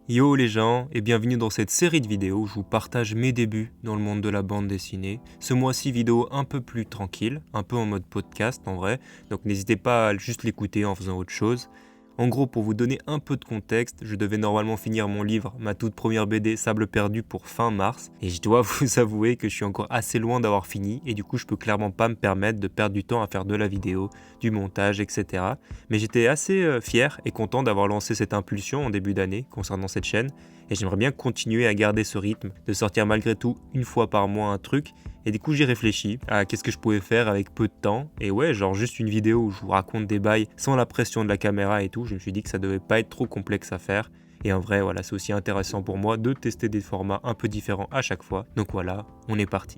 Yo les gens, et bienvenue dans cette série de vidéos où je vous partage mes débuts dans le monde de la bande dessinée. Ce mois-ci, vidéo un peu plus tranquille, un peu en mode podcast en vrai, donc n'hésitez pas à juste l'écouter en faisant autre chose. En gros, pour vous donner un peu de contexte, je devais normalement finir mon livre, ma toute première BD Sable perdu pour fin mars, et je dois vous avouer que je suis encore assez loin d'avoir fini, et du coup je peux clairement pas me permettre de perdre du temps à faire de la vidéo, du montage, etc. Mais j'étais assez fier et content d'avoir lancé cette impulsion en début d'année concernant cette chaîne, et j'aimerais bien continuer à garder ce rythme, de sortir malgré tout une fois par mois un truc, et du coup j'ai réfléchi à qu'est-ce que je pouvais faire avec peu de temps, et ouais, genre juste une vidéo où je vous raconte des bails sans la pression de la caméra et tout, je me suis dit que ça devait pas être trop complexe à faire, et en vrai voilà, c'est aussi intéressant pour moi de tester des formats un peu différents à chaque fois, donc voilà, on est parti.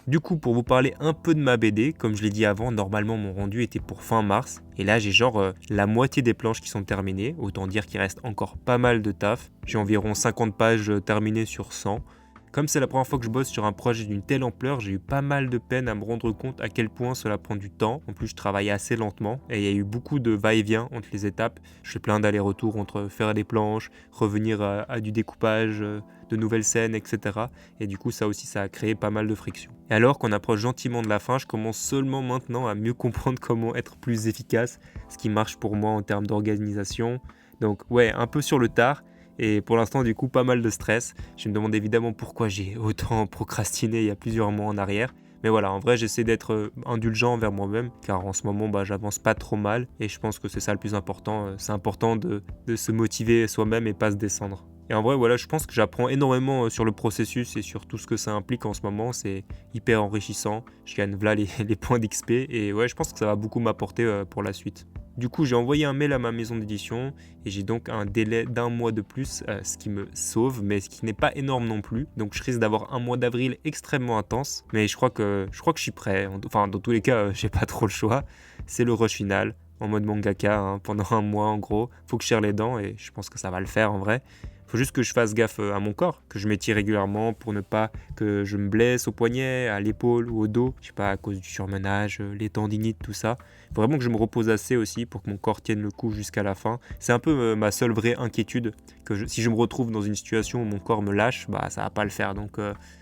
Du coup, pour vous parler un peu de ma BD, comme je l'ai dit avant, normalement mon rendu était pour fin mars. Et là, j'ai genre la moitié des planches qui sont terminées. Autant dire qu'il reste encore pas mal de taf. J'ai environ 50 pages terminées sur 100. Comme c'est la première fois que je bosse sur un projet d'une telle ampleur, j'ai eu pas mal de peine à me rendre compte à quel point cela prend du temps. En plus, je travaille assez lentement et il y a eu beaucoup de va-et-vient entre les étapes. Je fais plein d'allers-retours entre faire des planches, revenir à du découpage, de nouvelles scènes, etc. Et du coup, ça aussi, ça a créé pas mal de friction. Et alors qu'on approche gentiment de la fin, je commence seulement maintenant à mieux comprendre comment être plus efficace, ce qui marche pour moi en termes d'organisation. Donc ouais, un peu sur le tard. Et pour l'instant, du coup, pas mal de stress. Je me demande évidemment pourquoi j'ai autant procrastiné il y a plusieurs mois en arrière. Mais voilà, en vrai, j'essaie d'être indulgent envers moi-même, car en ce moment, j'avance pas trop mal. Et je pense que c'est ça le plus important. C'est important de se motiver soi-même et pas se descendre. Et en vrai, voilà, je pense que j'apprends énormément sur le processus et sur tout ce que ça implique en ce moment. C'est hyper enrichissant. Je gagne voilà les points d'XP. Et ouais, je pense que ça va beaucoup m'apporter pour la suite. Du coup, j'ai envoyé un mail à ma maison d'édition et j'ai donc un délai d'1 mois de plus, ce qui me sauve, mais ce qui n'est pas énorme non plus. Donc je risque d'avoir un mois d'avril extrêmement intense, mais je crois que je suis prêt. Enfin, dans tous les cas, j'ai pas trop le choix. C'est le rush final, en mode mangaka, hein, pendant un mois en gros. Faut que je serre les dents et je pense que ça va le faire en vrai. Faut juste que je fasse gaffe à mon corps, que je m'étire régulièrement pour ne pas que je me blesse au poignet, à l'épaule ou au dos. Je sais pas, à cause du surmenage, les tendinites, tout ça. Faut vraiment que je me repose assez aussi pour que mon corps tienne le coup jusqu'à la fin. C'est un peu ma seule vraie inquiétude, que si je me retrouve dans une situation où mon corps me lâche, ça va pas le faire. Donc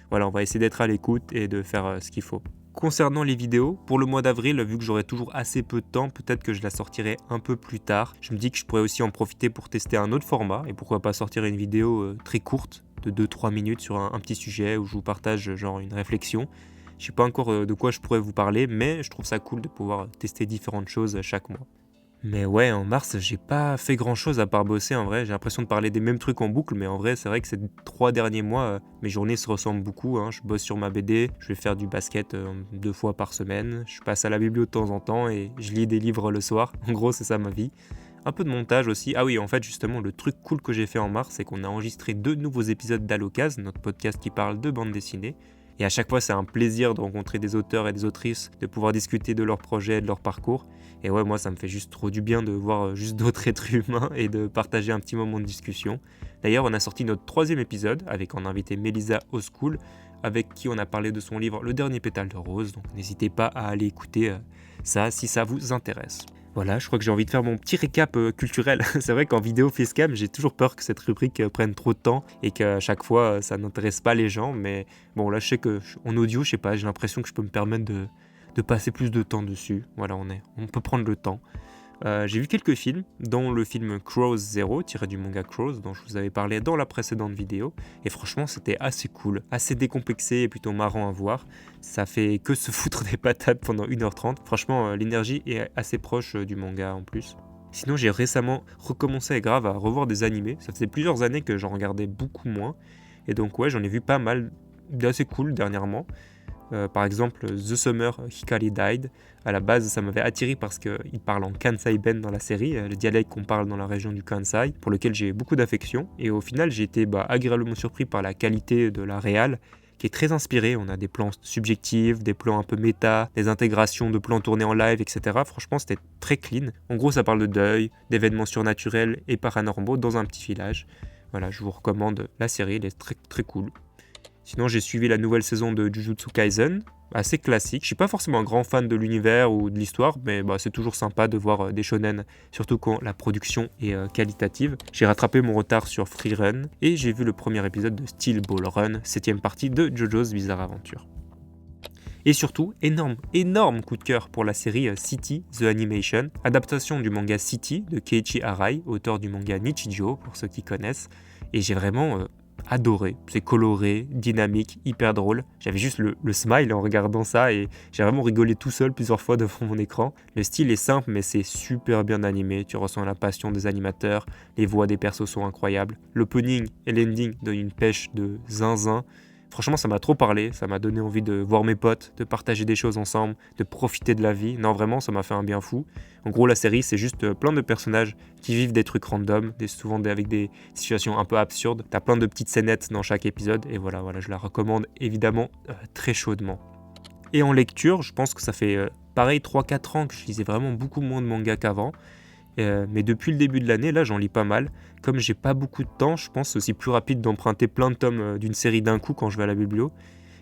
voilà, on va essayer d'être à l'écoute et de faire ce qu'il faut. Concernant les vidéos, pour le mois d'avril, vu que j'aurai toujours assez peu de temps, peut-être que je la sortirai un peu plus tard. Je me dis que je pourrais aussi en profiter pour tester un autre format et pourquoi pas sortir une vidéo très courte de 2-3 minutes sur un petit sujet où je vous partage genre une réflexion. Je sais pas encore de quoi je pourrais vous parler, mais je trouve ça cool de pouvoir tester différentes choses chaque mois. Mais ouais, en mars, j'ai pas fait grand chose à part bosser en vrai. J'ai l'impression de parler des mêmes trucs en boucle, mais en vrai, c'est vrai que ces 3 derniers mois, mes journées se ressemblent beaucoup, hein. Je bosse sur ma BD, je vais faire du basket 2 fois par semaine, je passe à la biblio de temps en temps et je lis des livres le soir. En gros, c'est ça ma vie. Un peu de montage aussi. Ah oui, en fait, justement, le truc cool que j'ai fait en mars, c'est qu'on a enregistré 2 nouveaux épisodes d'Allocase, notre podcast qui parle de bande dessinée. Et à chaque fois, c'est un plaisir de rencontrer des auteurs et des autrices, de pouvoir discuter de leurs projets, de leur parcours. Et ouais, moi, ça me fait juste trop du bien de voir juste d'autres êtres humains et de partager un petit moment de discussion. D'ailleurs, on a sorti notre 3e épisode avec en invité Melissa Oscool, avec qui on a parlé de son livre Le Dernier Pétale de Rose. Donc n'hésitez pas à aller écouter ça si ça vous intéresse. Voilà, je crois que j'ai envie de faire mon petit récap culturel. C'est vrai qu'en vidéo facecam, j'ai toujours peur que cette rubrique prenne trop de temps et qu'à chaque fois, ça n'intéresse pas les gens. Mais bon, là, je sais qu'en audio, je sais pas, j'ai l'impression que je peux me permettre de passer plus de temps dessus. Voilà, on peut prendre le temps. J'ai vu quelques films, dont le film Crows Zero, tiré du manga Crows, dont je vous avais parlé dans la précédente vidéo. Et franchement, c'était assez cool, assez décomplexé et plutôt marrant à voir. Ça fait que se foutre des patates pendant 1h30. Franchement, l'énergie est assez proche du manga en plus. Sinon, j'ai récemment recommencé à revoir des animés. Ça faisait plusieurs années que j'en regardais beaucoup moins. Et donc ouais, j'en ai vu pas mal d'assez cool dernièrement. Par exemple, The Summer Hikari Died. À la base, ça m'avait attiré parce qu'il parle en Kansai Ben dans la série, le dialecte qu'on parle dans la région du Kansai, pour lequel j'ai beaucoup d'affection. Et au final, j'ai été agréablement surpris par la qualité de la réal, qui est très inspirée. On a des plans subjectifs, des plans un peu méta, des intégrations de plans tournés en live, etc. Franchement, c'était très clean. En gros, ça parle de deuil, d'événements surnaturels et paranormaux dans un petit village. Voilà, je vous recommande la série, elle est très très cool. Sinon, j'ai suivi la nouvelle saison de Jujutsu Kaisen, assez classique. Je suis pas forcément un grand fan de l'univers ou de l'histoire, mais c'est toujours sympa de voir des shonen, surtout quand la production est qualitative. J'ai rattrapé mon retard sur Free Run et j'ai vu le premier épisode de Steel Ball Run, 7ème partie de JoJo's Bizarre Adventure. Et surtout, énorme coup de cœur pour la série City The Animation, adaptation du manga City de Keiichi Arai, auteur du manga Nichijou, pour ceux qui connaissent. Et j'ai vraiment adoré. C'est coloré, dynamique, hyper drôle. J'avais juste le smile en regardant ça et j'ai vraiment rigolé tout seul plusieurs fois devant mon écran. Le style est simple mais c'est super bien animé. Tu ressens la passion des animateurs, les voix des persos sont incroyables. L'opening et l'ending donnent une pêche de zinzin. Franchement, ça m'a trop parlé, ça m'a donné envie de voir mes potes, de partager des choses ensemble, de profiter de la vie. Non, vraiment, ça m'a fait un bien fou. En gros, la série, c'est juste plein de personnages qui vivent des trucs random, souvent avec des situations un peu absurdes. T'as plein de petites scénettes dans chaque épisode, et voilà, je la recommande évidemment très chaudement. Et en lecture, je pense que ça fait pareil 3-4 ans que je lisais vraiment beaucoup moins de mangas qu'avant. Mais depuis le début de l'année, là, j'en lis pas mal. Comme j'ai pas beaucoup de temps, je pense que c'est aussi plus rapide d'emprunter plein de tomes d'une série d'un coup quand je vais à la biblio.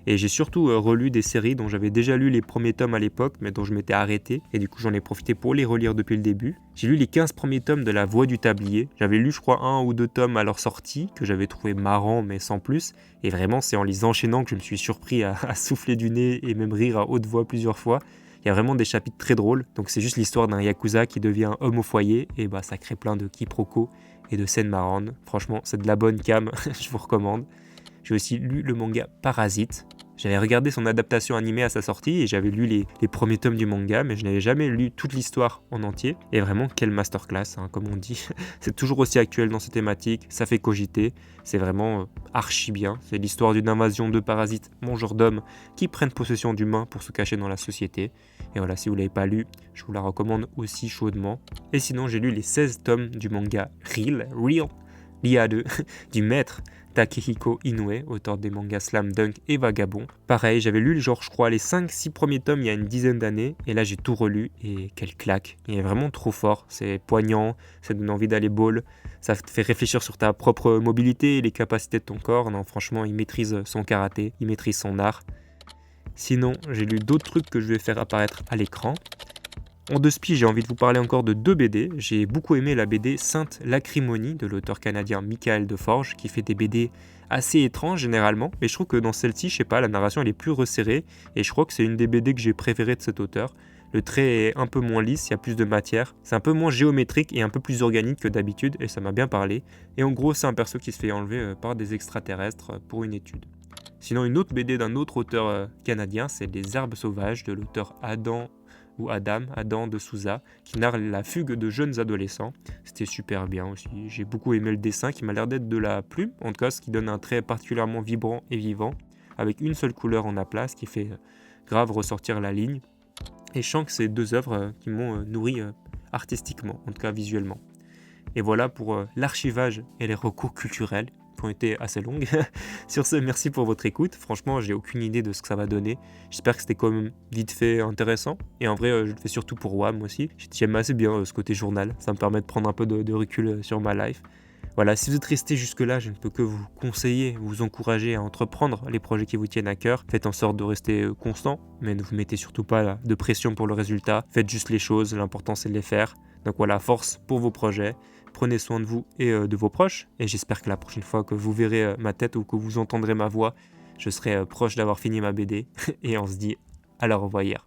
Et j'ai surtout relu des séries dont j'avais déjà lu les premiers tomes à l'époque, mais dont je m'étais arrêté. Et du coup, j'en ai profité pour les relire depuis le début. J'ai lu les 15 premiers tomes de La Voix du Tablier. J'avais lu, je crois, 1 ou 2 tomes à leur sortie, que j'avais trouvé marrant, mais sans plus. Et vraiment, c'est en les enchaînant que je me suis surpris à souffler du nez et même rire à haute voix plusieurs fois. Il y a vraiment des chapitres très drôles, donc c'est juste l'histoire d'un yakuza qui devient homme au foyer, et ça crée plein de quiproquos et de scènes marrantes. Franchement, c'est de la bonne cam, je vous recommande. J'ai aussi lu le manga Parasite. J'avais regardé son adaptation animée à sa sortie et j'avais lu les premiers tomes du manga, mais je n'avais jamais lu toute l'histoire en entier. Et vraiment, quelle masterclass, comme on dit. C'est toujours aussi actuel dans ces thématiques, ça fait cogiter. C'est vraiment archi bien. C'est l'histoire d'une invasion de parasites mangeurs d'hommes qui prennent possession d'humains pour se cacher dans la société. Et voilà, si vous ne l'avez pas lu, je vous la recommande aussi chaudement. Et sinon, j'ai lu les 16 tomes du manga Real, l'IA du maître Takehiko Inoue, auteur des mangas Slam Dunk et Vagabond. Pareil, j'avais lu je crois les 5-6 premiers tomes il y a une dizaine d'années, et là j'ai tout relu, et quelle claque. Il est vraiment trop fort, c'est poignant, ça donne envie d'aller ball, ça te fait réfléchir sur ta propre mobilité et les capacités de ton corps. Non, franchement, il maîtrise son karaté, il maîtrise son art. Sinon, j'ai lu d'autres trucs que je vais faire apparaître à l'écran. En deux spi, j'ai envie de vous parler encore de 2 BD. J'ai beaucoup aimé la BD Sainte Lacrimonie de l'auteur canadien Michael Deforge, qui fait des BD assez étranges généralement, mais je trouve que dans celle-ci, je sais pas, la narration elle est plus resserrée, et je crois que c'est une des BD que j'ai préférées de cet auteur. Le trait est un peu moins lisse, il y a plus de matière, c'est un peu moins géométrique et un peu plus organique que d'habitude, et ça m'a bien parlé. Et en gros, c'est un perso qui se fait enlever par des extraterrestres pour une étude. Sinon, une autre BD d'un autre auteur canadien, c'est Les Herbes Sauvages de l'auteur Adam de Souza, qui narre la fugue de jeunes adolescents. C'était super bien aussi. J'ai beaucoup aimé le dessin qui m'a l'air d'être de la plume, en tout cas ce qui donne un trait particulièrement vibrant et vivant, avec une seule couleur en aplat, ce qui fait grave ressortir la ligne. Et je sens que c'est 2 œuvres qui m'ont nourri artistiquement, en tout cas visuellement. Et voilà pour l'archivage et les recours culturels qui ont été assez longues. Sur ce, merci pour votre écoute. Franchement, j'ai aucune idée de ce que ça va donner. J'espère que c'était quand même vite fait intéressant. Et en vrai, je le fais surtout pour WAM aussi. J'aime assez bien ce côté journal. Ça me permet de prendre un peu de recul sur ma life. Voilà, si vous êtes resté jusque-là, je ne peux que vous conseiller, vous encourager à entreprendre les projets qui vous tiennent à cœur. Faites en sorte de rester constant, mais ne vous mettez surtout pas de pression pour le résultat. Faites juste les choses, l'important c'est de les faire. Donc voilà, force pour vos projets. Prenez soin de vous et de vos proches. Et j'espère que la prochaine fois que vous verrez ma tête ou que vous entendrez ma voix, je serai proche d'avoir fini ma BD. Et on se dit à la revoyure.